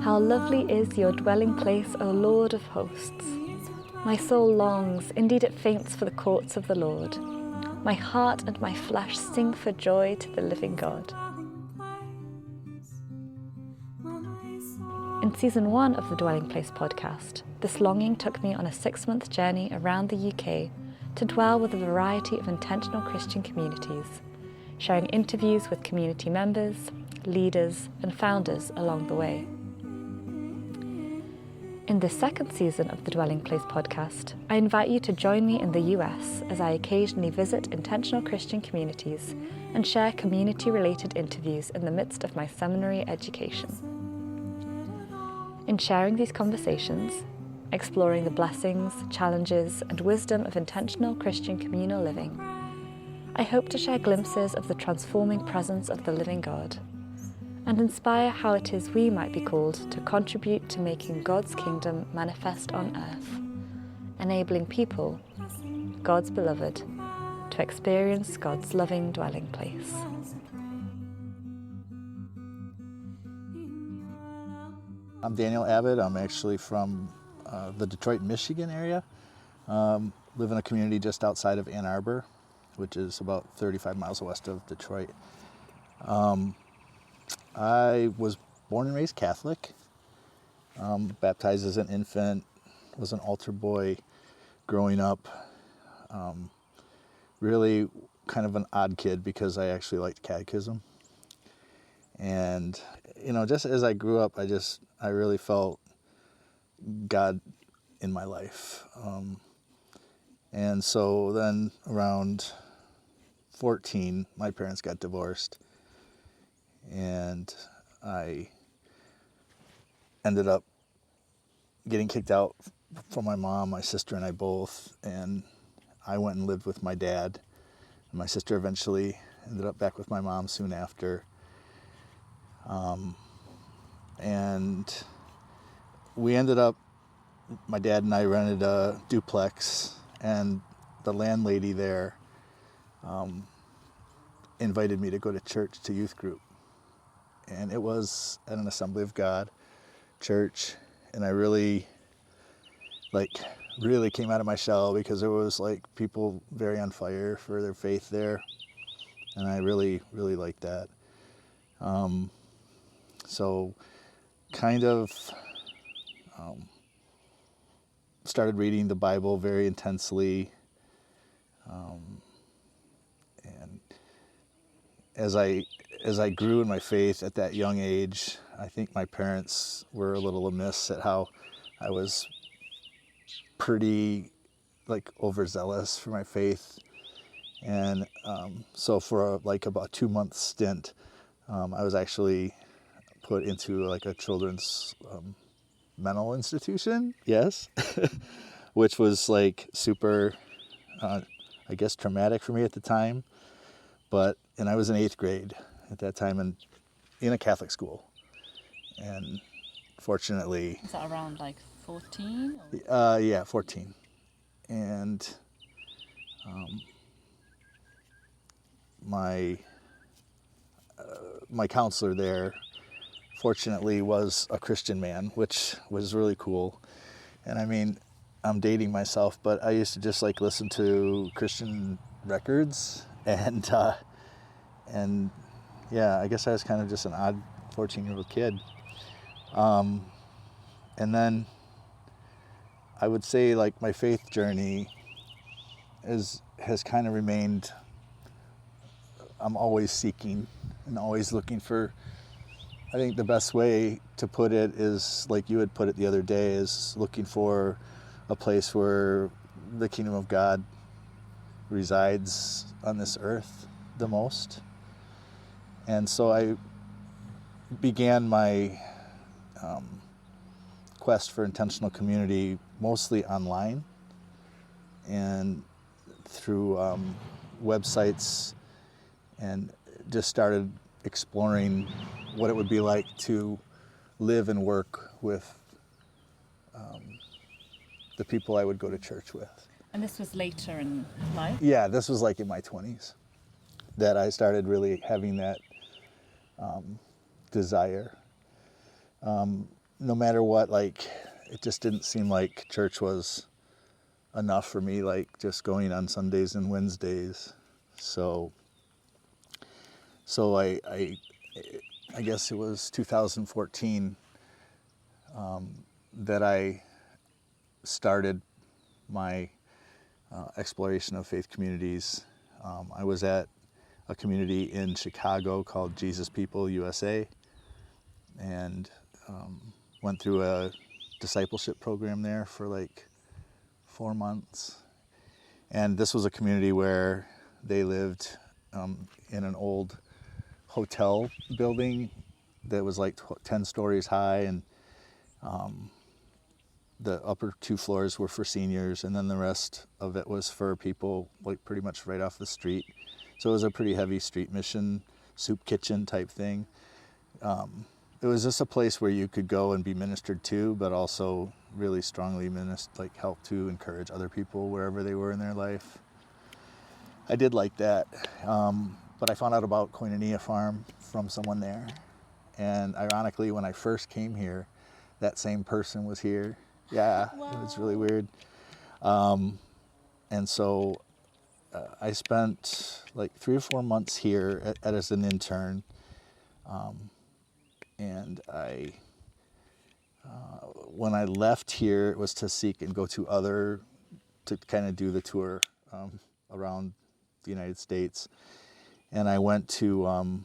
How lovely is your dwelling place, O Lord of hosts. My soul longs, indeed it faints for the courts of the Lord. My heart and my flesh sing for joy to the living God. In season 1 of the Dwelling Place podcast, this longing took me on a 6-month journey around the UK to dwell with a variety of intentional Christian communities, sharing interviews with community members, leaders and founders along the way. In this second season of the Dwelling Place podcast, I invite you to join me in the US as I occasionally visit intentional Christian communities and share community-related interviews in the midst of my seminary education. In sharing these conversations, exploring the blessings, challenges, and wisdom of intentional Christian communal living, I hope to share glimpses of the transforming presence of the living God and inspire how it is we might be called to contribute to making God's kingdom manifest on earth, enabling people, God's beloved, to experience God's loving dwelling place. I'm Daniel Abbott. I'm actually from the Detroit, Michigan area. Live in a community just outside of Ann Arbor, which is about 35 miles west of Detroit. I was born and raised Catholic, baptized as an infant, was an altar boy growing up. Really kind of an odd kid because I actually liked catechism. And, just as I grew up, I really felt God in my life. And so then around 14, my parents got divorced. And I ended up getting kicked out from my mom, my sister and I both, and I went and lived with my dad. And my sister eventually ended up back with my mom soon after. And we ended up, my dad and I rented a duplex, and the landlady there invited me to go to church, to youth group. And it was at an Assembly of God church, and I really came out of my shell because there was people very on fire for their faith there, and I really liked that. So kind of started reading the Bible very intensely, and as I grew in my faith at that young age, I think my parents were a little amiss at how I was pretty overzealous for my faith. And so for about 2-month stint, I was actually put into a children's mental institution, yes, which was super, I guess, traumatic for me at the time. And I was in 8th grade at that time and in a Catholic school. And fortunately... Is that around 14? Yeah, 14. And my counselor there, fortunately, was a Christian man, which was really cool. And I mean, I'm dating myself, but I used to just listen to Christian records, and yeah, I guess I was kind of just an odd 14-year-old kid. And then I would say my faith journey has kind of remained, I'm always seeking and always looking for, I think the best way to put it is you had put it the other day, is looking for a place where the kingdom of God resides on this earth the most. And so I began my quest for intentional community mostly online and through websites, and just started exploring what it would be like to live and work with the people I would go to church with. And this was later in life? Yeah, this was like in my 20s that I started really having that desire. No matter what, like, it just didn't seem like church was enough for me, like just going on Sundays and Wednesdays. So I guess it was 2014 that I started my exploration of faith communities. I was at a community in Chicago called Jesus People USA, and went through a discipleship program there for like 4 months. And this was a community where they lived in an old hotel building that was like 10 stories high, and the upper 2 floors were for seniors, and then the rest of it was for people like pretty much right off the street. So it was a pretty heavy street mission, soup kitchen type thing. It was just a place where you could go and be ministered to, but also really strongly help to encourage other people wherever they were in their life. I did like that, but I found out about Koinonia Farm from someone there. And ironically, when I first came here, that same person was here. Yeah, wow. It was really weird. And so I spent like 3 or 4 months here as an intern. And when I left here, it was to seek and go to kind of do the tour around the United States. And I went to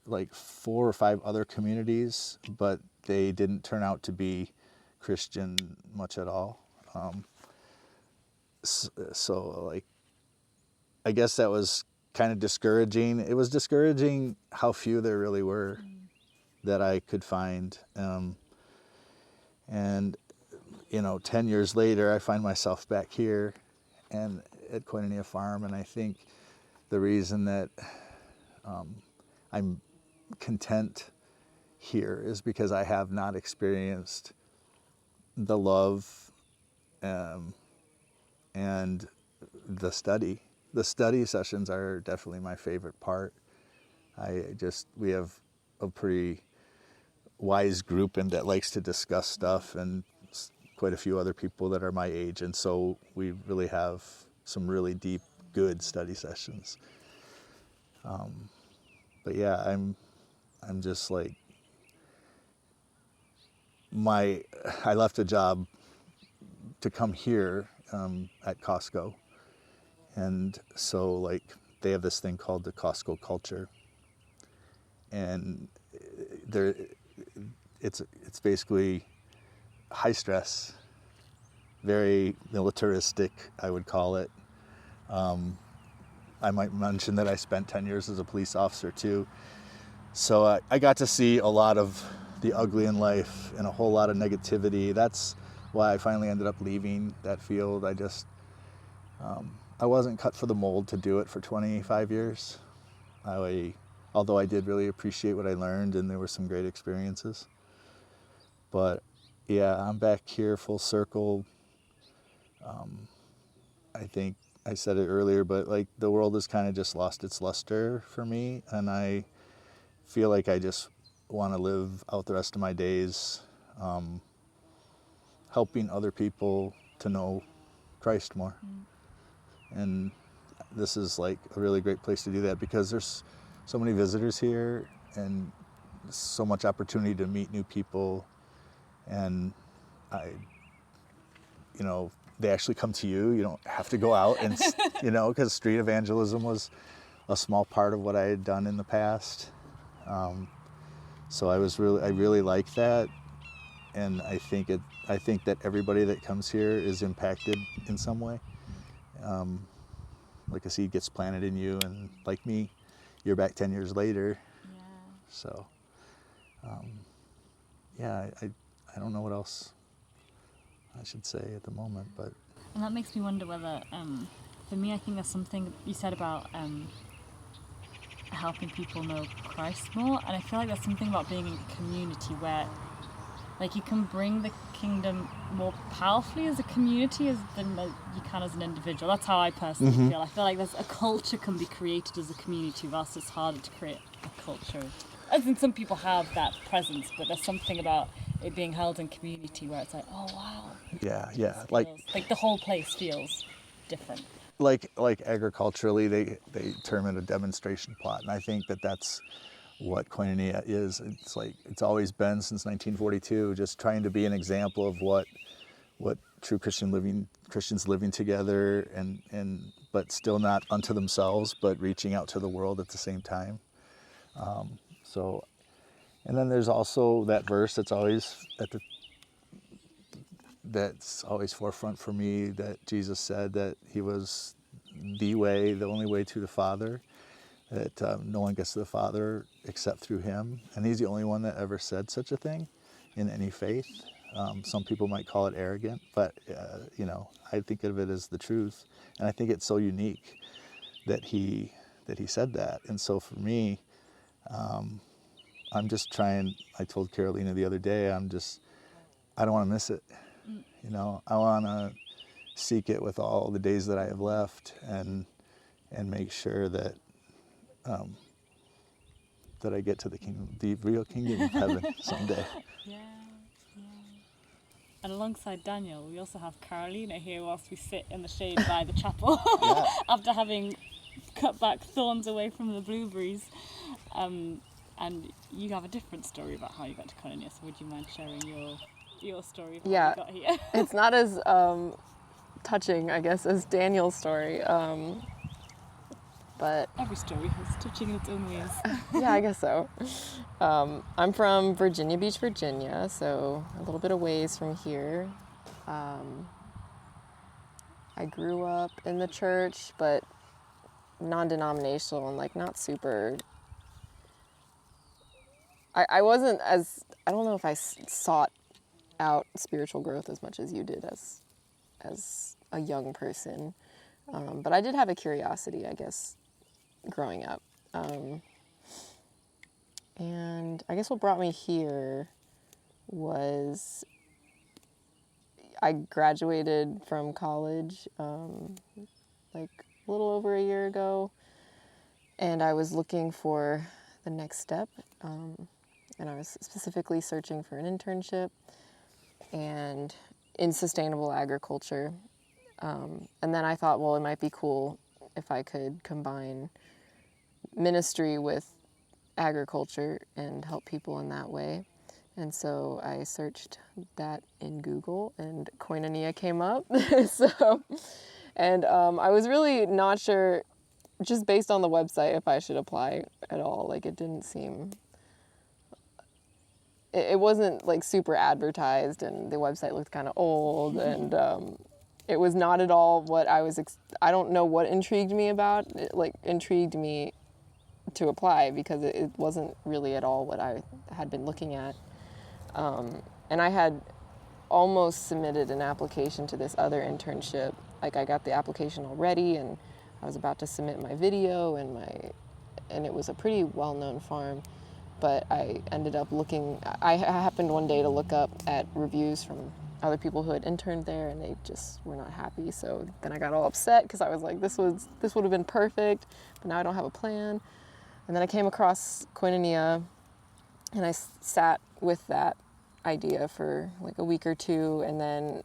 like 4 or 5 other communities, but they didn't turn out to be Christian much at all. So like, I guess that was kind of discouraging. It was discouraging how few there really were that I could find. And, 10 years later, I find myself back here and at Koinonia Farm. And I think the reason that I'm content here is because I have not experienced the love and the study. The study sessions are definitely my favorite part. We have a pretty wise group and that likes to discuss stuff, and quite a few other people that are my age, and so we really have some really deep, good study sessions. But yeah, I'm just like, I left a job to come here at Costco, and so like they have this thing called the Costco culture, and it's basically high stress, very militaristic, I would call it. I might mention that I spent 10 years as a police officer too. So I got to see a lot of the ugly in life and a whole lot of negativity. That's why I finally ended up leaving that field. I wasn't cut for the mold to do it for 25 years. Although I did really appreciate what I learned, and there were some great experiences. But yeah, I'm back here full circle. I think I said it earlier, but like the world has kind of just lost its luster for me, and I feel like I just want to live out the rest of my days helping other people to know Christ more. And this is like a really great place to do that because there's so many visitors here and so much opportunity to meet new people. And they actually come to you. You don't have to go out and, because street evangelism was a small part of what I had done in the past. So I really like that. And I think that everybody that comes here is impacted in some way. Like a seed gets planted in you, and like me, you're back 10 years later. Yeah. So, I don't know what else I should say at the moment, but. And that makes me wonder whether, for me, I think there's something you said about helping people know Christ more, and I feel like there's something about being in a community where like you can bring the kingdom more powerfully as a community than you can as an individual. That's how I personally feel. I feel like there's a culture can be created as a community, whilst it's harder to create a culture. As in, some people have that presence, but there's something about it being held in community where it's like, oh wow. Yeah. Like the whole place feels different. Like agriculturally, they term it a demonstration plot, and I think that's what Koinonia is. It's like it's always been since 1942, just trying to be an example of what true Christians living together and but still not unto themselves, but reaching out to the world at the same time. And then there's also that verse that's always forefront for me, that Jesus said that he was the way, the only way to the Father, that no one gets to the Father except through him. And he's the only one that ever said such a thing in any faith. Some people might call it arrogant, but I think of it as the truth. And I think it's so unique that he said that. And so for me, I'm just trying, I told Carolina the other day, I don't want to miss it. I want to seek it with all the days that I have left, and make sure that that I get to the real kingdom of heaven someday. Yeah. And alongside Daniel, we also have Carolina here whilst we sit in the shade by the chapel after having cut back thorns away from the blueberries. And you have a different story about how you got to Koinonia, so would you mind sharing your story of how you got here? It's not as touching, I guess, as Daniel's story. But every story is touching in its own ways. Yeah, I guess so. I'm from Virginia Beach, Virginia, so a little bit of ways from here. I grew up in the church, but non-denominational and not super. I wasn't as, I don't know if I sought out spiritual growth as much as you did as a young person. But I did have a curiosity, I guess, growing up. And I guess what brought me here was I graduated from college a little over a year ago, and I was looking for the next step, and I was specifically searching for an internship and in sustainable agriculture. And then I thought, well, it might be cool if I could combine ministry with agriculture and help people in that way. And so I searched that in Google, and Koinonia came up. I was really not sure, just based on the website, if I should apply at all. It didn't seem, it wasn't super advertised, and the website looked kind of old, and it was not at all what I was, I don't know what intrigued me about it, intrigued me to apply, because it wasn't really at all what I had been looking at. And I had almost submitted an application to this other internship. I got the application already, and I was about to submit my video and it was a pretty well-known farm, but I ended up I happened one day to look up at reviews from other people who had interned there, and they just were not happy. So then I got all upset, because I was like, this would have been perfect, but now I don't have a plan. And then I came across Koinonia, and I sat with that idea for a week or two, and then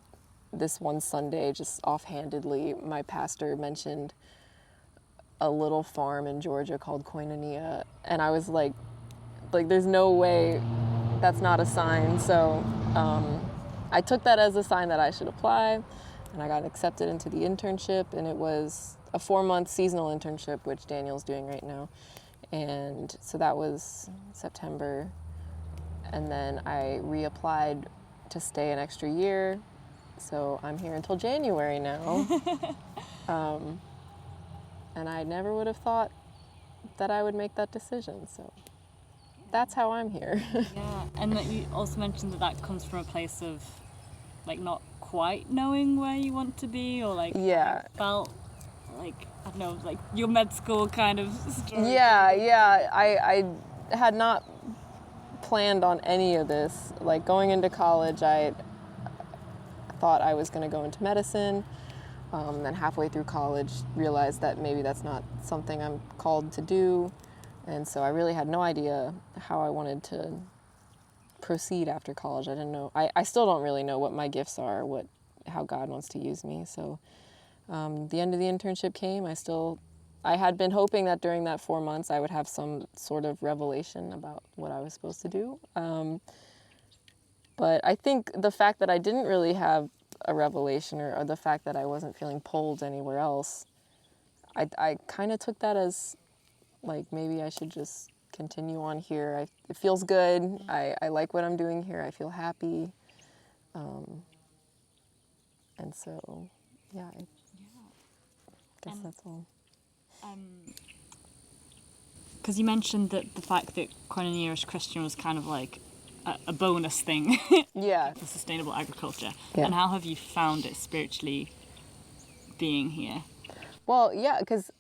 this one Sunday, just offhandedly, my pastor mentioned a little farm in Georgia called Koinonia, and I was like there's no way that's not a sign. So I took that as a sign that I should apply, and I got accepted into the internship, and it was a 4-month seasonal internship, which Daniel's doing right now. And so that was September, and then I reapplied to stay an extra year, so I'm here until January now. And I never would have thought that I would make that decision, so that's how I'm here. Yeah, and you also mentioned that comes from a place of not quite knowing where you want to be, or felt I don't know, your med school kind of story. Yeah, I had not planned on any of this. Like going into college, I thought I was going to go into medicine. Then halfway through college, realized that maybe that's not something I'm called to do. And so I really had no idea how I wanted to proceed after college. I didn't know. I still don't really know what my gifts are, how God wants to use me. So the end of the internship came. I had been hoping that during that 4 months I would have some sort of revelation about what I was supposed to do. But I think the fact that I didn't really have a revelation, or the fact that I wasn't feeling pulled anywhere else, I kind of took that as like maybe I should just continue on here. It feels good. I like what I'm doing here. I feel happy. And so, yeah, I guess that's all. Because you mentioned that the fact that Koinonia as Christian was kind of like a bonus thing. Yeah. For sustainable agriculture. Yeah. And how have you found it spiritually being here? Well, yeah, because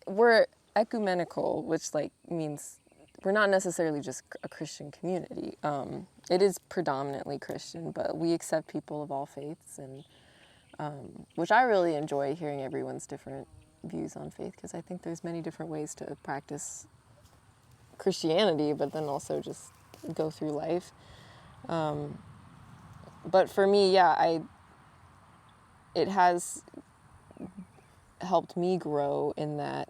we're ecumenical, which like means we're not necessarily just a Christian community. It is predominantly Christian, but we accept people of all faiths, and which I really enjoy hearing everyone's different views on faith, because I think there's many different ways to practice Christianity, but then also just go through life. But for me, yeah, it has helped me grow in that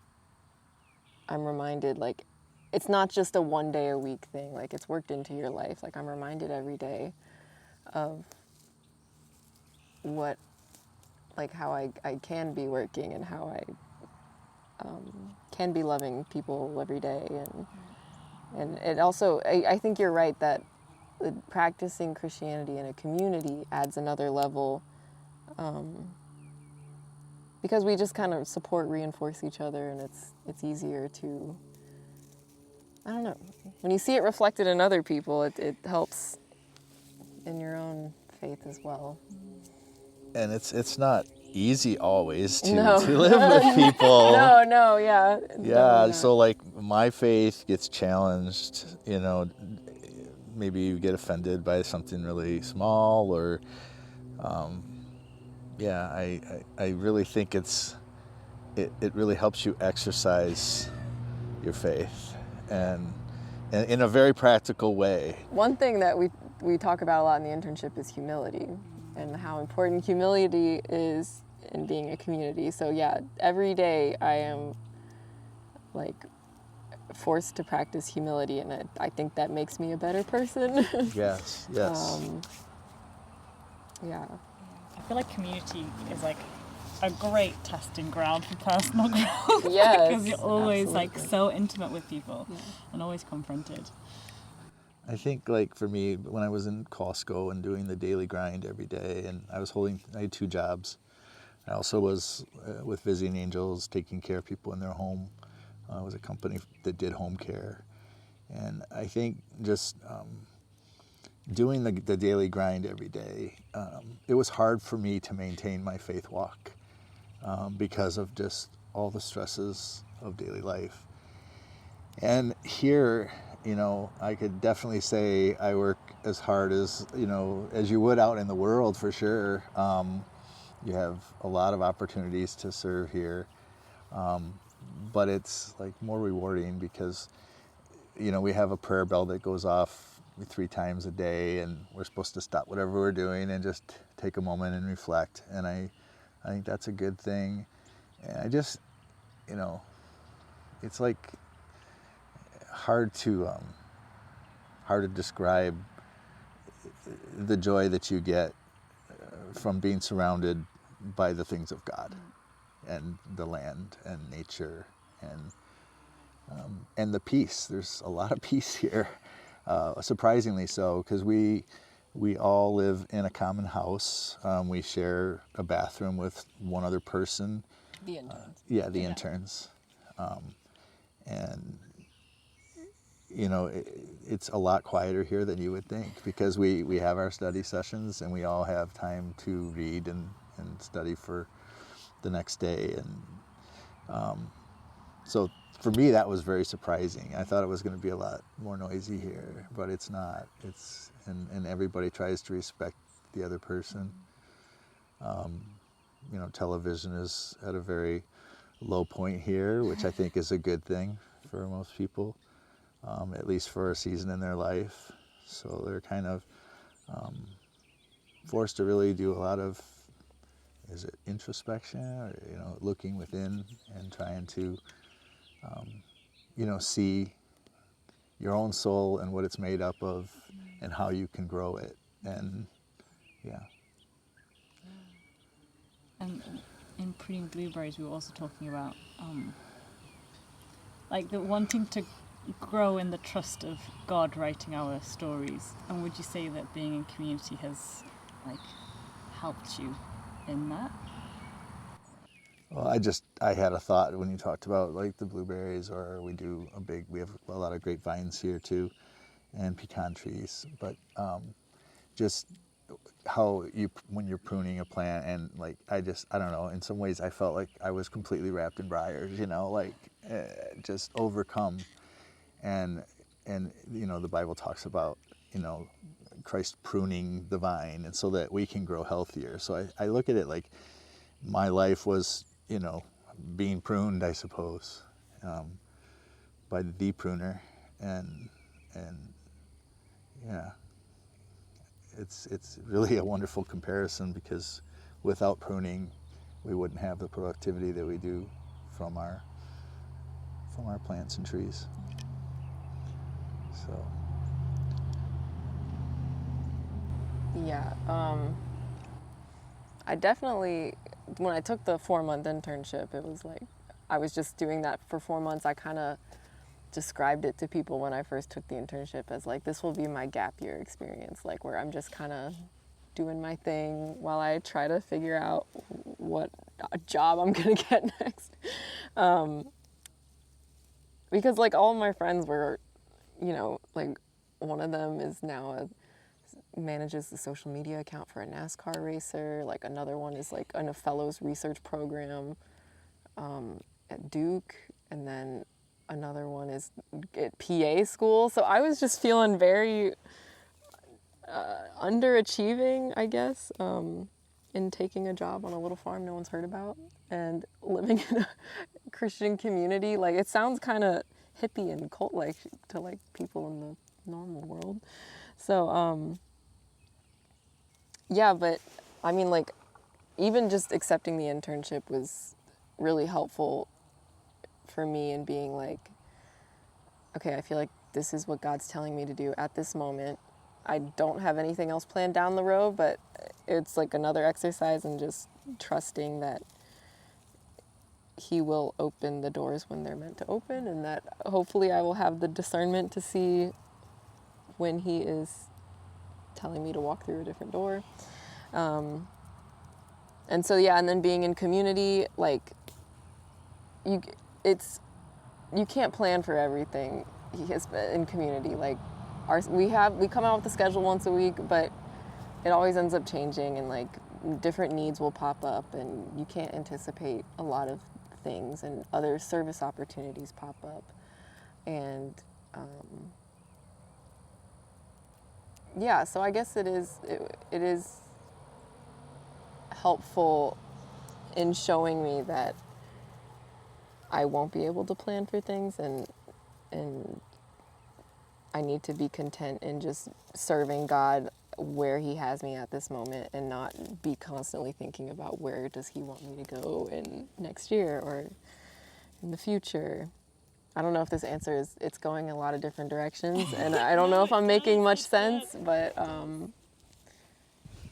I'm reminded, like, it's not just a 1 day a week thing, like it's worked into your life. Like I'm reminded every day of how I can be working, and how I can be loving people every day. And it also, I think you're right that practicing Christianity in a community adds another level, because we just kind of reinforce each other, and it's easier to, I don't know, when you see it reflected in other people, it helps in your own faith as well. And it's not easy always to No. live with people. No, yeah. Yeah, so like my faith gets challenged, maybe you get offended by something really small, or I really think it really helps you exercise your faith, and in a very practical way. One thing that we talk about a lot in the internship is humility, and how important humility is in being a community. So yeah, every day I am like forced to practice humility, and I think that makes me a better person. Yes. Yeah. I feel like community is like a great testing ground for personal growth. Yes. Because you're always absolutely. like so intimate with people, Yeah. and always confronted. I think, like, for me, when I was in Costco and doing the daily grind every day, and I had 2 jobs. I also was with Visiting Angels, taking care of people in their home. It was a company that did home care. And I think just doing the daily grind every day, it was hard for me to maintain my faith walk because of just all the stresses of daily life. And here, I could definitely say I work as hard as you would out in the world, for sure. You have a lot of opportunities to serve here, but it's like more rewarding because, we have a prayer bell that goes off 3 times a day, and we're supposed to stop whatever we're doing and just take a moment and reflect. And I think that's a good thing. And I just, it's like hard to describe the joy that you get from being surrounded by the things of God, and the land and nature, and the peace. There's a lot of peace here, surprisingly so, because we all live in a common house. We share a bathroom with one other person. The interns. The interns. And it's a lot quieter here than you would think, because we have our study sessions, and we all have time to read and study for the next day. And So for me, that was very surprising. I thought it was going to be a lot more noisy here, but it's not. And everybody tries to respect the other person. You know, television is at a very low point here, which I think is a good thing for most people, at least for a season in their life. So they're kind of forced to really do a lot of, is it introspection, or, you know, looking within and trying to, you know, see your own soul and what it's made up of and how you can grow it. And yeah. And in pruning blueberries, we were also talking about like the wanting to grow in the trust of God writing our stories. And would you say that being in community has like helped you in that? Well, I had a thought when you talked about like the blueberries, or we have a lot of grapevines here too, and pecan trees, but just how when you're pruning a plant, and like I don't know, in some ways I felt like I was completely wrapped in briars, you know, like just overcome, and you know, the Bible talks about, you know, Christ pruning the vine, and so that we can grow healthier. So I look at it like my life was, you know, being pruned, I suppose, by the pruner, and yeah, it's really a wonderful comparison, because without pruning, we wouldn't have the productivity that we do from our plants and trees. So Yeah, I definitely, when I took the 4-month internship, it was like, I was just doing that for 4 months. I kind of described it to people when I first took the internship as like, this will be my gap year experience, like where I'm just kind of doing my thing while I try to figure out what job I'm gonna get next. Because like all of my friends were, you know, like one of them is now manages the social media account for a NASCAR racer. Like another one is like in a fellows research program at Duke, and then another one is at PA school. So I was just feeling very underachieving, I guess, in taking a job on a little farm no one's heard about and living in a Christian community. Like it sounds kind of hippie and cult-like to like people in the normal world. So yeah, but I mean, like, even just accepting the internship was really helpful for me in being like, okay, I feel like this is what God's telling me to do at this moment. I don't have anything else planned down the road, but it's like another exercise in just trusting that He will open the doors when they're meant to open, and that hopefully I will have the discernment to see when He is telling me to walk through a different door. And so, yeah, and then being in community, like, you can't plan for everything in community. Like, we come out with a schedule once a week, but it always ends up changing, and like different needs will pop up, and you can't anticipate a lot of things, and other service opportunities pop up, and yeah, so I guess it is helpful in showing me that I won't be able to plan for things, and I need to be content in just serving God where He has me at this moment, and not be constantly thinking about where does He want me to go in next year or in the future. I don't know if this answer it's going in a lot of different directions, and I don't know if I'm making much sense, but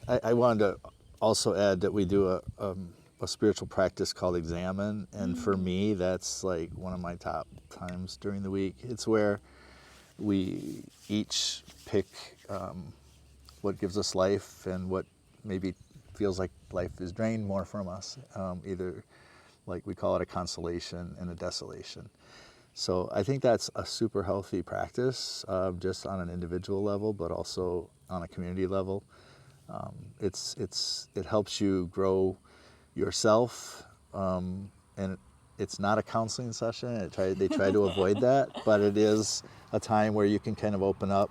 I wanted to also add that we do a spiritual practice called Examine, and for me, that's like one of my top times during the week. It's where we each pick what gives us life and what maybe feels like life is drained more from us, either like we call it a consolation and a desolation. So I think that's a super healthy practice, just on an individual level, but also on a community level. It helps you grow yourself, and it's not a counseling session. They try to avoid that, but it is a time where you can kind of open up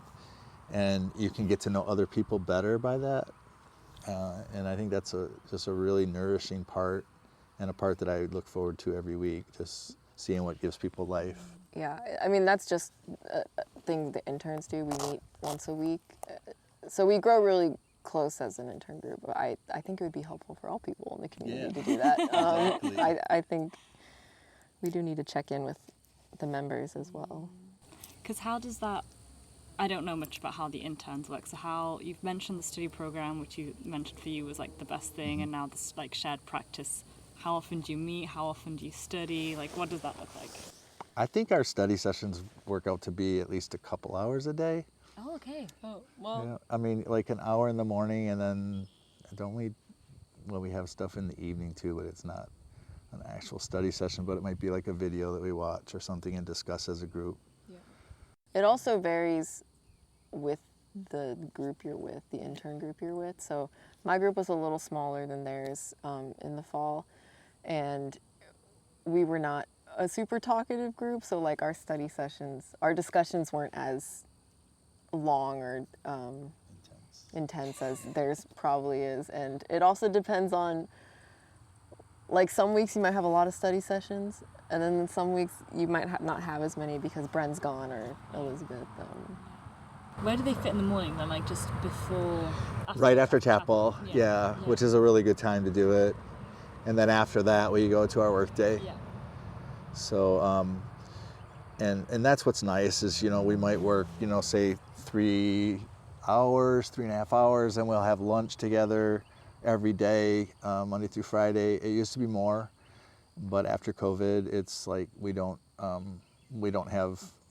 and you can get to know other people better by that. And I think that's just a really nourishing part, and a part that I look forward to every week, just seeing what gives people life. Yeah, I mean, that's just a thing the interns do. We meet once a week. So we grow really close as an intern group. I think it would be helpful for all people in the community to do that. Exactly. I think we do need to check in with the members as well. Because how does that, I don't know much about how the interns work, so how, you've mentioned the study program, which you mentioned for you was like the best thing, and now this like shared practice. How often do you meet? How often do you study? Like, what does that look like? I think our study sessions work out to be at least a couple hours a day. Oh, okay. Oh, well. Yeah, I mean, like an hour in the morning, and then we have stuff in the evening too, but it's not an actual study session, but it might be like a video that we watch or something and discuss as a group. Yeah. It also varies with the group you're with, the intern group you're with. So my group was a little smaller than theirs in the fall, and we were not a super talkative group, so like our study sessions, our discussions weren't as long or intense as theirs probably is. And it also depends on, like, some weeks you might have a lot of study sessions, and then some weeks you might not have as many because Bren's gone or Elizabeth. Where do they fit in the morning then? Like just before? Right after chapel, Yeah. yeah, which is a really good time to do it. And then after that, we go to our work day. Yeah. So, and that's what's nice is, we might work, say 3 hours, 3.5 hours, and we'll have lunch together every day, Monday through Friday. It used to be more, but after COVID, it's like we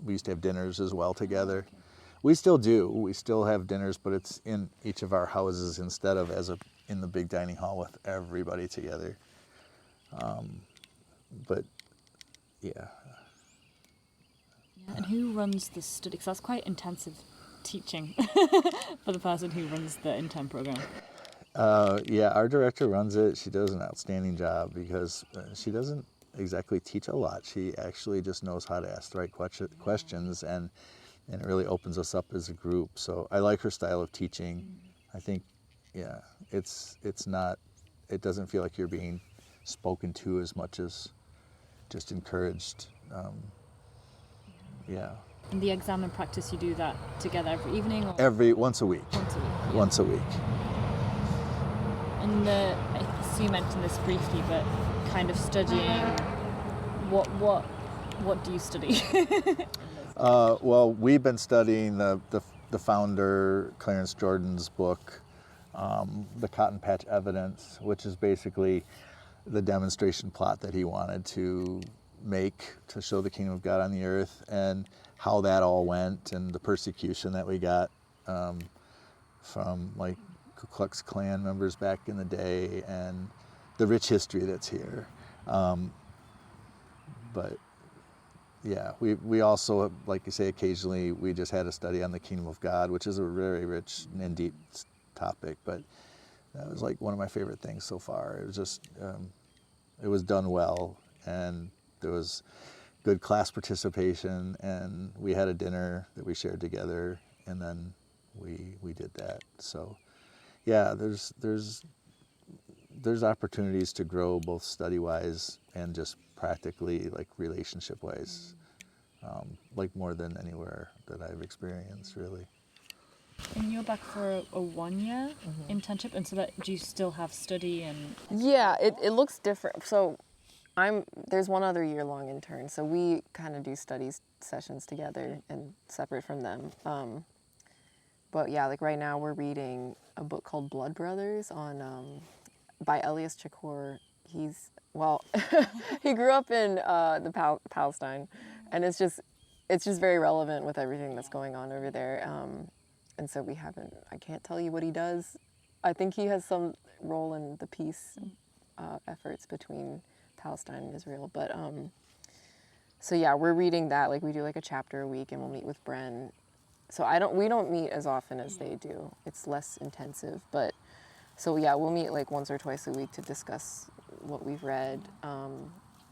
used to have dinners as well together. Okay. We still do. We still have dinners, but it's in each of our houses instead of in the big dining hall with everybody together. But yeah. And who runs the study? Because that's quite intensive teaching for the person who runs the intern program. Yeah, our director runs it. She does an outstanding job because she doesn't exactly teach a lot. She actually just knows how to ask the right questions, and it really opens us up as a group. So I like her style of teaching. I think, yeah, it doesn't feel like you're being spoken to as much as just encouraged. Yeah. And the exam and practice, you do that together every evening? Or? Once a week. Once a week. Yeah. Once a week. And I see you mentioned this briefly, but kind of studying, what do you study? Well, we've been studying the founder, Clarence Jordan's book, The Cotton Patch Evidence, which is basically the demonstration plot that he wanted to make to show the kingdom of God on the earth, and how that all went, and the persecution that we got from like Ku Klux Klan members back in the day, and the rich history that's here. But yeah, we also, like you say, occasionally we just had a study on the kingdom of God, which is a very rich and deep topic, but that was like one of my favorite things so far. It was just, it was done well, and there was good class participation, and we had a dinner that we shared together, and then we did that. So yeah, there's opportunities to grow both study-wise and just practically, like relationship-wise, like more than anywhere that I've experienced, really. And you're back for a 1-year internship, and so do you still have study and? Yeah, it looks different. So there's one other year-long intern, so we kind of do study sessions together and separate from them. But yeah, like right now we're reading a book called Blood Brothers by Elias Chacour. He grew up in Palestine, and it's just very relevant with everything that's going on over there. And so I can't tell you what he does. I think he has some role in the peace efforts between Palestine and Israel. But so yeah, we're reading that. Like we do like a chapter a week, and we'll meet with Bren. So we don't meet as often as they do. It's less intensive, but so yeah, we'll meet like once or twice a week to discuss what we've read.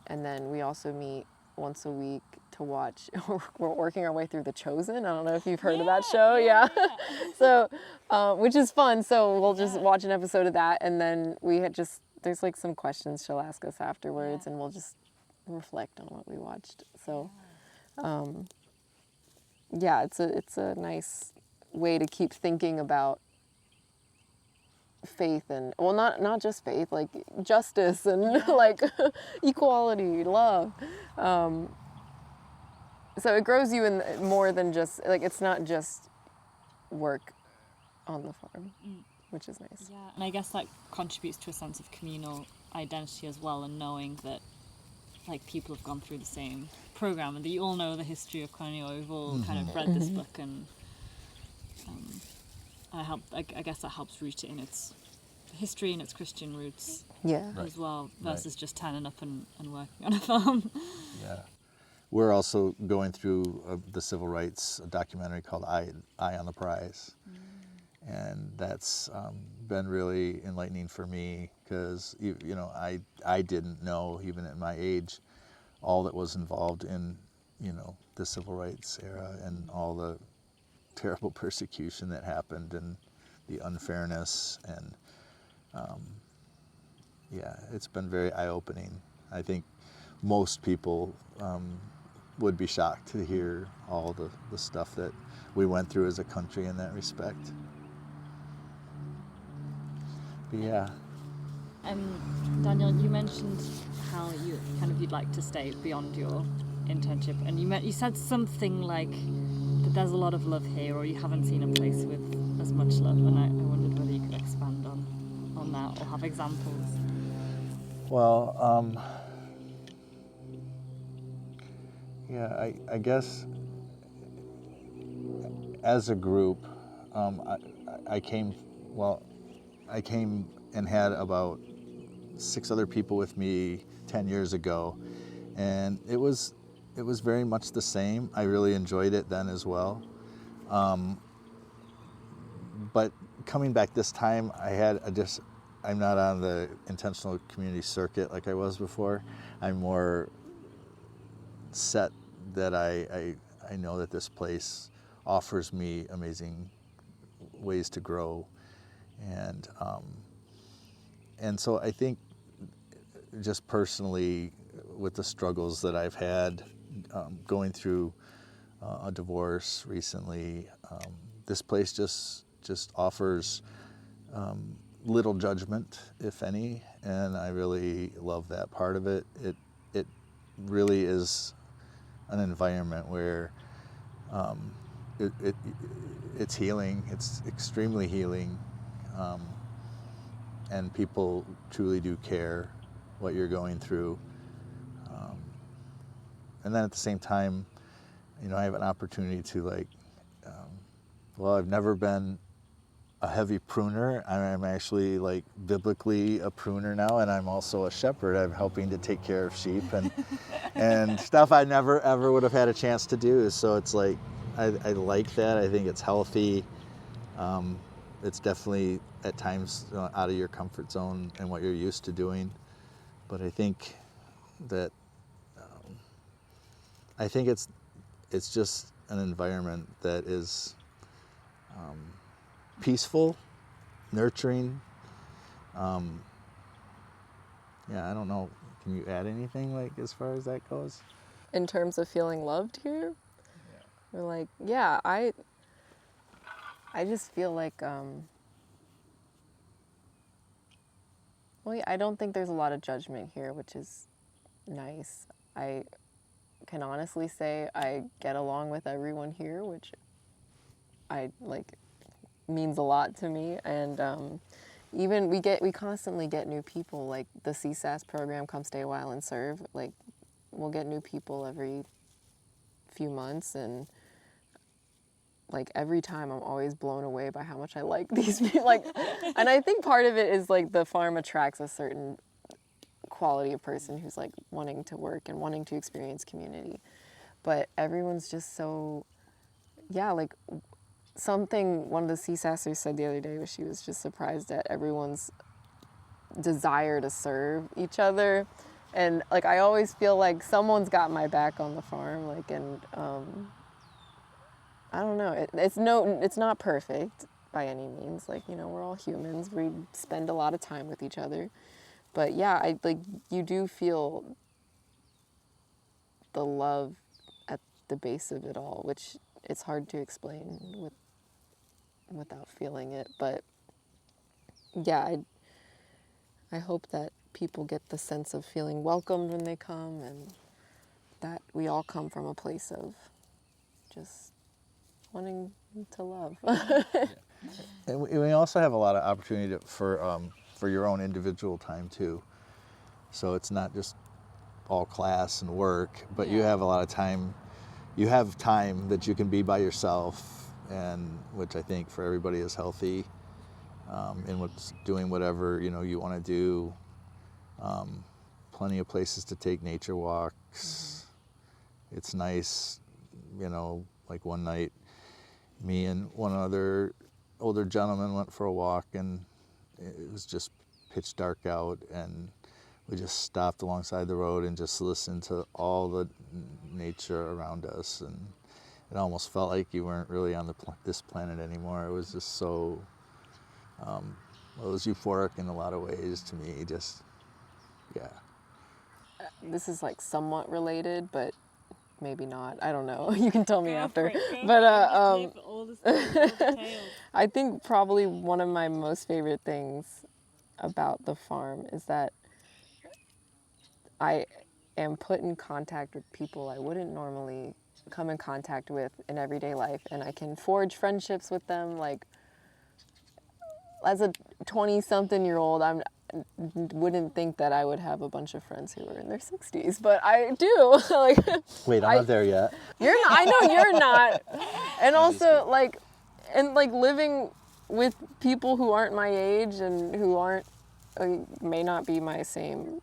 And then we also meet once a week to watch. We're working our way through The Chosen. I don't know if you've heard of that show. Yeah. So, which is fun. So we'll just watch an episode of that, and then we had just, there's like some questions she'll ask us afterwards, and we'll just reflect on what we watched. So, yeah, it's a nice way to keep thinking about faith, and well, not just faith, like justice and like equality, love. So it grows you in more than just, like, it's not just work on the farm, which is nice. Yeah, and I guess that contributes to a sense of communal identity as well, and knowing that like people have gone through the same program, and that you all know the history of Koinonia. We've all kind of read this book, and I guess that helps root it in its history and its Christian roots as well, versus just turning up and working on a farm. Yeah. We're also going through the civil rights documentary called Eye on the Prize. And that's been really enlightening for me, because you know, I didn't know, even at my age, all that was involved in, you know, the civil rights era and all the terrible persecution that happened and the unfairness, and yeah, it's been very eye-opening. I think most people would be shocked to hear all the stuff that we went through as a country in that respect. But yeah. Daniel, you mentioned how you'd like to stay beyond your internship, and you said something like that there's a lot of love here, or you haven't seen a place with as much love, and I wondered whether you could expand on that or have examples. Well, yeah, I guess as a group, I came and had about 6 other people with me 10 years ago, and it was very much the same. I really enjoyed it then as well. But coming back this time, I'm not on the intentional community circuit like I was before. I'm more set that I know that this place offers me amazing ways to grow, and so I think just personally, with the struggles that I've had going through a divorce recently, this place just offers little judgment, if any, and I really love that part of it. It really is an environment where it's healing. It's extremely healing, and people truly do care what you're going through. And then at the same time, you know, I have an opportunity to I've never been a heavy pruner. I'm actually biblically a pruner now, and I'm also a shepherd. I'm helping to take care of sheep and stuff I never ever would have had a chance to do. So it's I like that. I think it's healthy. It's definitely at times out of your comfort zone and what you're used to doing. But I think that it's just an environment that is peaceful, nurturing. Yeah, I don't know. Can you add anything as far as that goes? In terms of feeling loved here? Yeah. Or I just feel like, I don't think there's a lot of judgment here, which is nice. I can honestly say I get along with everyone here, which means a lot to me. And even we constantly get new people. Like the CSAS program, Come Stay a While and Serve. We'll get new people every few months, and every time I'm always blown away by how much I like these people. And I think part of it is the farm attracts a certain quality of person who's wanting to work and wanting to experience community. But everyone's just so, something one of the CSASers said the other day was she was just surprised at everyone's desire to serve each other And like I always feel like someone's got my back on the farm, like, and I don't know, it's not perfect by any means, like, you know, we're all humans, we spend a lot of time with each other, but yeah, you do feel the love at the base of it all, which it's hard to explain without feeling it. But yeah, I hope that people get the sense of feeling welcomed when they come, and that we all come from a place of just wanting to love. And we also have a lot of opportunity for your own individual time too. So it's not just all class and work, but you have a lot of time. You have time that you can be by yourself, and which I think for everybody is healthy. And what's doing whatever you want to do. Plenty of places to take nature walks. It's nice, like one night, me and one other older gentleman went for a walk, and it was just pitch dark out, and we just stopped alongside the road and just listened to all the nature around us, and it almost felt like you weren't really on this planet anymore. It was just so, it was euphoric in a lot of ways to me. Just, yeah. This is like somewhat related, but maybe not. I don't know. You can tell me after. But I think probably one of my most favorite things about the farm is that I am put in contact with people I wouldn't normally come in contact with in everyday life, and I can forge friendships with them. Like, as a 20-something-year-old, I wouldn't think that I would have a bunch of friends who are in their 60s, but I do. Like, wait, I'm not there yet. You're not. I know you're not. And also, like, living with people who aren't my age and who aren't, may not be my same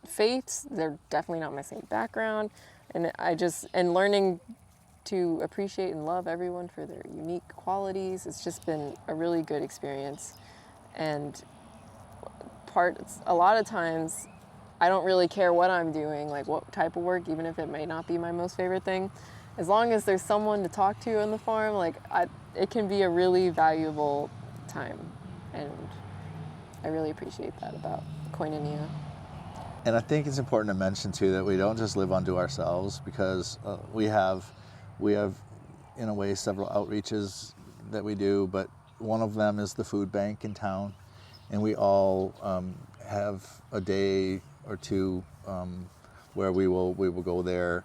faiths. They're definitely not my same background, and learning to appreciate and love everyone for their unique qualities. It's just been a really good experience. And a lot of times I don't really care what I'm doing, like what type of work, even if it may not be my most favorite thing. As long as there's someone to talk to on the farm, like it can be a really valuable time. And I really appreciate that about Koinonia. And I think it's important to mention too that we don't just live unto ourselves, because we have in a way several outreaches that we do, but one of them is the food bank in town, and we all have a day or two where we will go there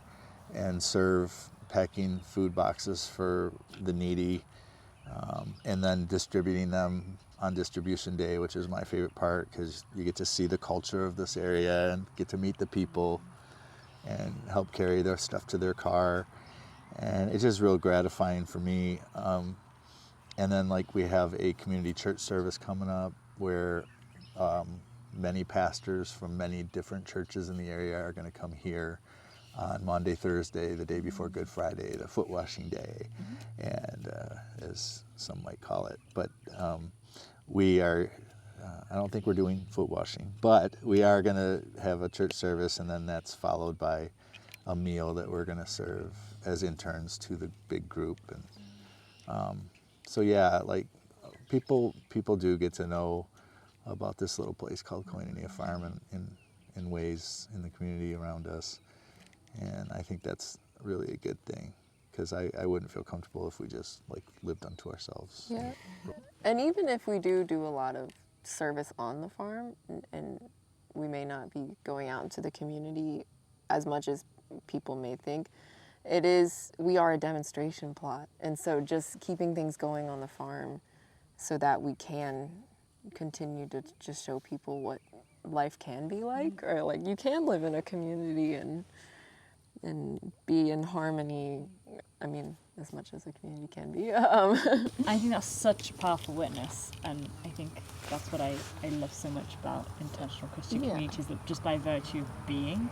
and serve packing food boxes for the needy, and then distributing them on distribution day, which is my favorite part, because you get to see the culture of this area and get to meet the people and help carry their stuff to their car, and it's just real gratifying for me. And then, like, we have a community church service coming up where many pastors from many different churches in the area are going to come here on Monday, Thursday, the day before Good Friday, the foot washing day, and as some might call it. But we are, I don't think we're doing foot washing, but we are going to have a church service, and then that's followed by a meal that we're going to serve as interns to the big group. And so yeah, like people do get to know about this little place called Koinonia Farm in ways in the community around us. And I think that's really a good thing, because I wouldn't feel comfortable if we just like lived unto ourselves. Yeah. And even if we do a lot of service on the farm, and we may not be going out into the community as much as people may think, we are a demonstration plot. And so just keeping things going on the farm so that we can continue to just show people what life can be like, or like you can live in a community and be in harmony, I mean, as much as a community can be. I think that's such a powerful witness, and I think that's what I love so much about intentional Christian communities, that just by virtue of being,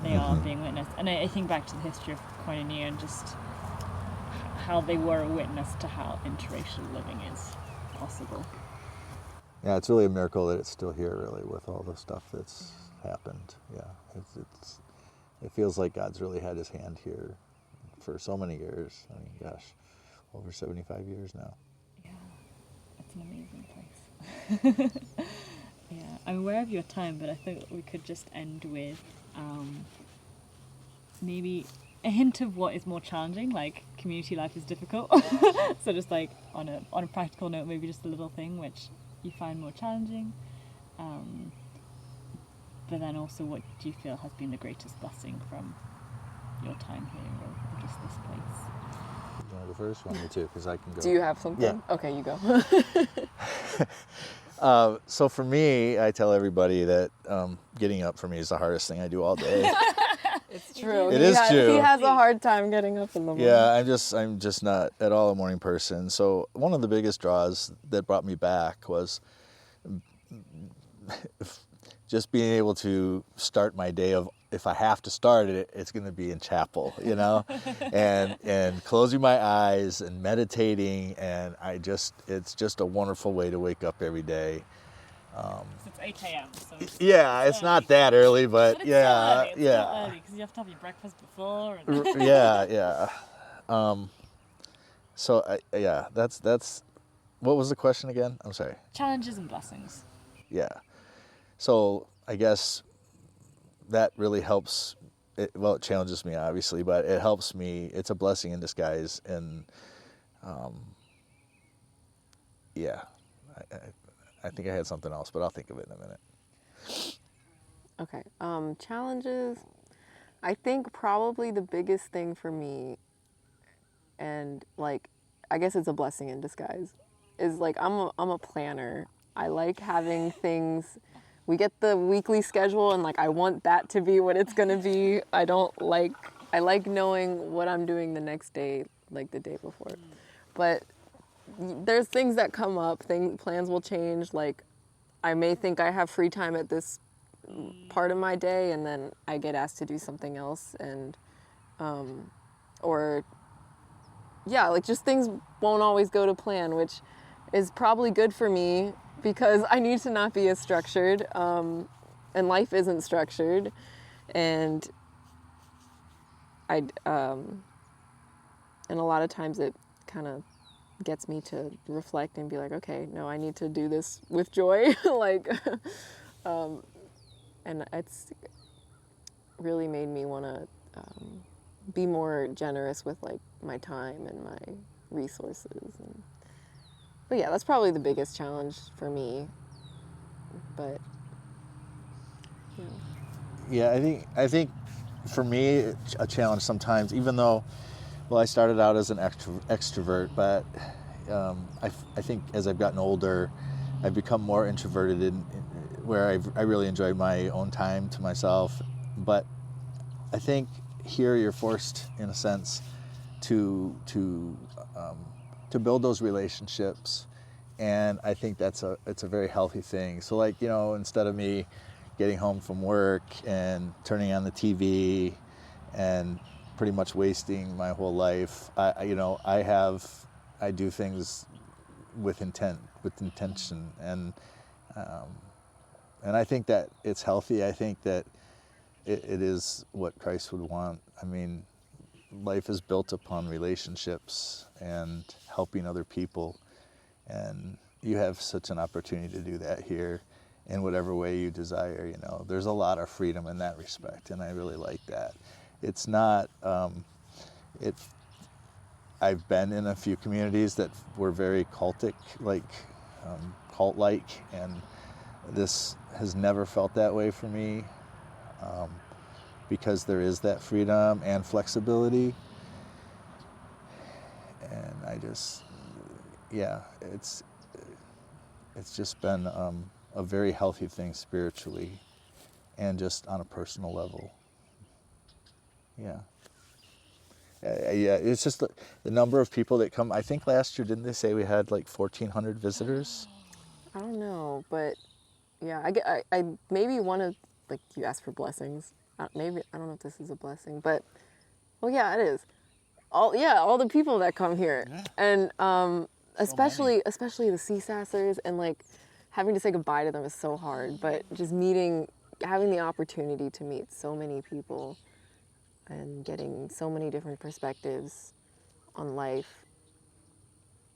they are being witnessed. And I think back to the history of Koinonia and just how they were a witness to how interracial living is possible. Yeah, it's really a miracle that it's still here, really, with all the stuff that's happened. Yeah, it feels like God's really had his hand here for so many years. I mean, gosh, over 75 years now. Yeah, it's an amazing place. Yeah, I'm aware of your time, but I think we could just end with maybe a hint of what is more challenging, like community life is difficult. So just like on a practical note, maybe just a little thing which you find more challenging. But then also, what do you feel has been the greatest blessing from your time here or just this place? You want to go first? You want me to? Because I can go. Do you have something? Yeah. Okay, you go. So for me, I tell everybody that getting up for me is the hardest thing I do all day. It's true. It is true. He has a hard time getting up in the morning. Yeah, I'm just not at all a morning person. So one of the biggest draws that brought me back was just being able to start my day of, if I have to start it, it's going to be in chapel, you know, and closing my eyes and meditating, and it's just a wonderful way to wake up every day. It's 8 a.m. So Yeah, it's not that early, but it's yeah, still early. It's yeah. still early because you have to have your breakfast before. And Yeah. So that's. What was the question again? I'm sorry. Challenges and blessings. Yeah. So I guess that really helps. It challenges me obviously, but it helps me. It's a blessing in disguise, and yeah. I think I had something else, but I'll think of it in a minute. Okay. Challenges. I think probably the biggest thing for me, and like, I guess it's a blessing in disguise, is like I'm a planner. I like having things. We get the weekly schedule, and like I want that to be what it's gonna be. I like knowing what I'm doing the next day, like the day before. But there's things that come up. Plans will change. Like I may think I have free time at this part of my day, and then I get asked to do something else, and like just things won't always go to plan, which is probably good for me because I need to not be as structured, and life isn't structured, and and a lot of times it kind of gets me to reflect and be like, okay, no, I need to do this with joy, like, and it's really made me want to be more generous with like my time and my resources. But yeah, that's probably the biggest challenge for me. But Yeah, I think for me a challenge sometimes, even though, well, I started out as an extrovert, but I think as I've gotten older, I've become more introverted where I really enjoy my own time to myself. But I think here you're forced, in a sense, to build those relationships, and I think it's a very healthy thing. So like, you know, instead of me getting home from work and turning on the TV and pretty much wasting my whole life, I do things with intention, and I think that it's healthy. I think that it is what Christ would want. I mean, life is built upon relationships and helping other people, and you have such an opportunity to do that here in whatever way you desire. You know, there's a lot of freedom in that respect, and I really like that. It's not I've been in a few communities that were very cult-like, and this has never felt that way for me, because there is that freedom and flexibility, and I just, it's just been a very healthy thing spiritually and just on a personal level. It's just the number of people that come. I think last year, didn't they say we had like 1,400 visitors? I don't know, but yeah, I maybe want to, like, you asked for blessings. Maybe, I don't know if this is a blessing, but, well, yeah, it is. All the people that come here, and especially the CSASers, and like having to say goodbye to them is so hard. But just meeting having the opportunity to meet so many people and getting so many different perspectives on life.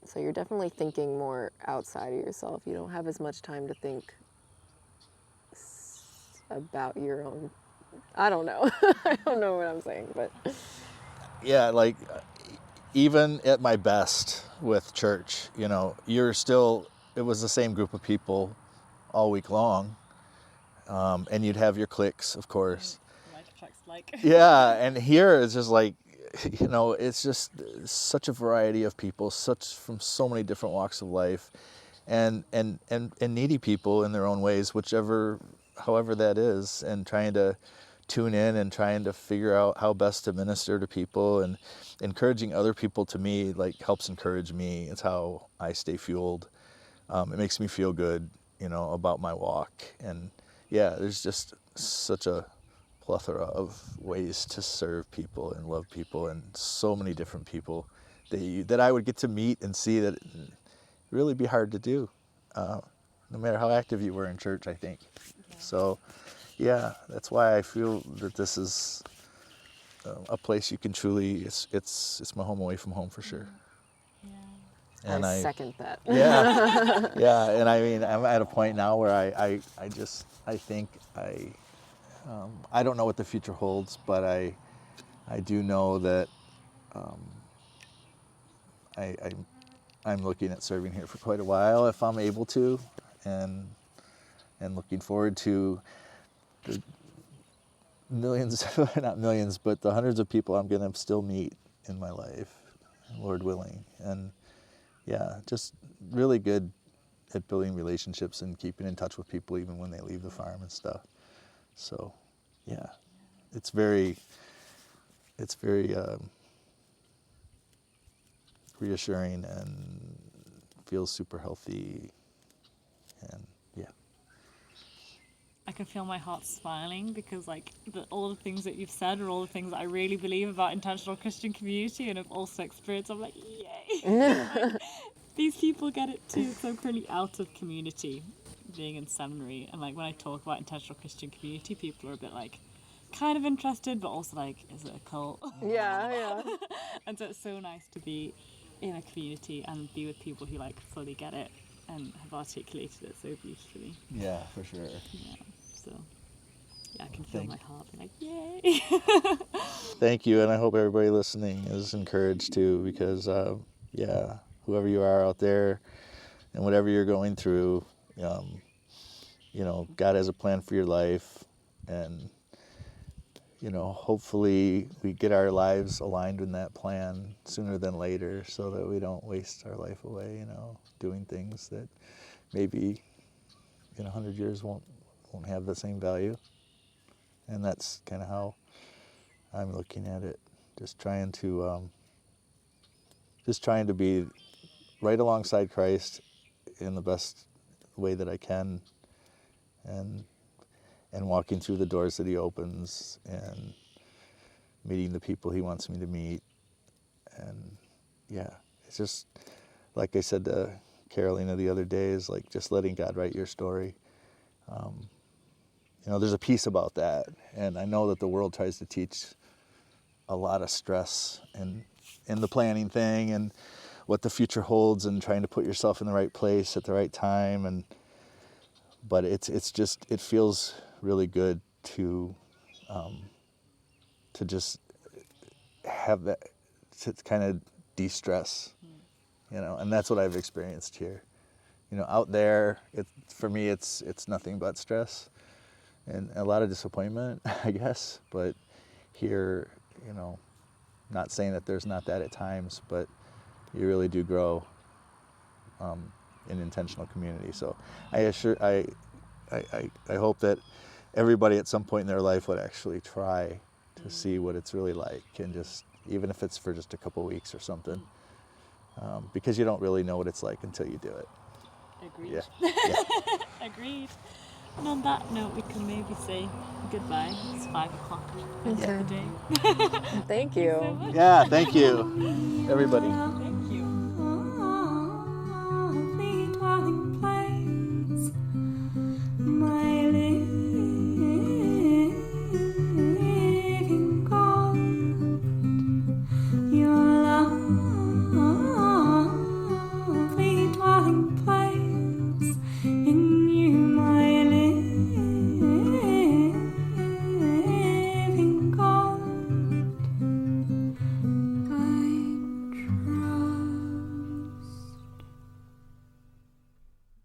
So you're definitely thinking more outside of yourself. You don't have as much time to think about your own, I don't know. I don't know what I'm saying, but Yeah, like even at my best with church, you know, it was the same group of people all week long. And you'd have your cliques, of course. Like attracts like. Yeah, and here it's just like, you know, it's just such a variety of people, from so many different walks of life, and needy people in their own ways, however that is, and trying to tune in and trying to figure out how best to minister to people, and encouraging other people, to me, like, helps encourage me. It's how I stay fueled. It makes me feel good, you know, about my walk. And yeah, there's just such a plethora of ways to serve people and love people, and so many different people that I would get to meet and see that it'd really be hard to do, no matter how active you were in church, I think. Yeah. So yeah, that's why I feel that this is a place you can truly, it's my home away from home for sure. Yeah. And I second that. Yeah, yeah, and I mean, I'm at a point now where I think I don't know what the future holds, but I do know that I'm looking at serving here for quite a while if I'm able to, and looking forward to the millions, not millions, but the hundreds of people I'm going to still meet in my life, Lord willing. And yeah, just really good at building relationships and keeping in touch with people even when they leave the farm and stuff. So yeah, it's very reassuring and feels super healthy, and yeah. I can feel my heart smiling because, like, all the things that you've said are all the things that I really believe about intentional Christian community, and I've also experienced. I'm like, yay! Like, these people get it too. So I'm currently out of community, being in seminary, and like when I talk about intentional Christian community, people are a bit like, kind of interested, but also like, is it a cult? Yeah. And so it's so nice to be in a community and be with people who like fully get it and have articulated it so beautifully. Yeah, for sure. Yeah, so yeah, I can feel my heart be like, yay! Thank you, and I hope everybody listening is encouraged too, because yeah, whoever you are out there and whatever you're going through, you know, God has a plan for your life, and you know, hopefully we get our lives aligned in that plan sooner than later, so that we don't waste our life away, you know, doing things that maybe in 100 years won't have the same value. And that's kind of how I'm looking at it. Just trying to be right alongside Christ in the best way that I can, and walking through the doors that he opens, and meeting the people he wants me to meet. And yeah, it's just, like I said to Carolina the other day, is like just letting God write your story. You know, there's a piece about that, and I know that the world tries to teach a lot of stress in the planning thing and what the future holds, and trying to put yourself in the right place at the right time. But it's just, it feels really good to just have that, to kind of de-stress, you know, and that's what I've experienced here. You know, out there, for me, it's nothing but stress and a lot of disappointment, I guess. But here, you know, not saying that there's not that at times, but you really do grow in intentional community. So I hope that everybody at some point in their life would actually try to see what it's really like, and just, even if it's for just a couple weeks or something, because you don't really know what it's like until you do it. Agreed. Yeah. Agreed. And on that note, we can maybe say goodbye. It's 5 o'clock at the end of the day. Thank you. So much. Yeah, thank you, everybody.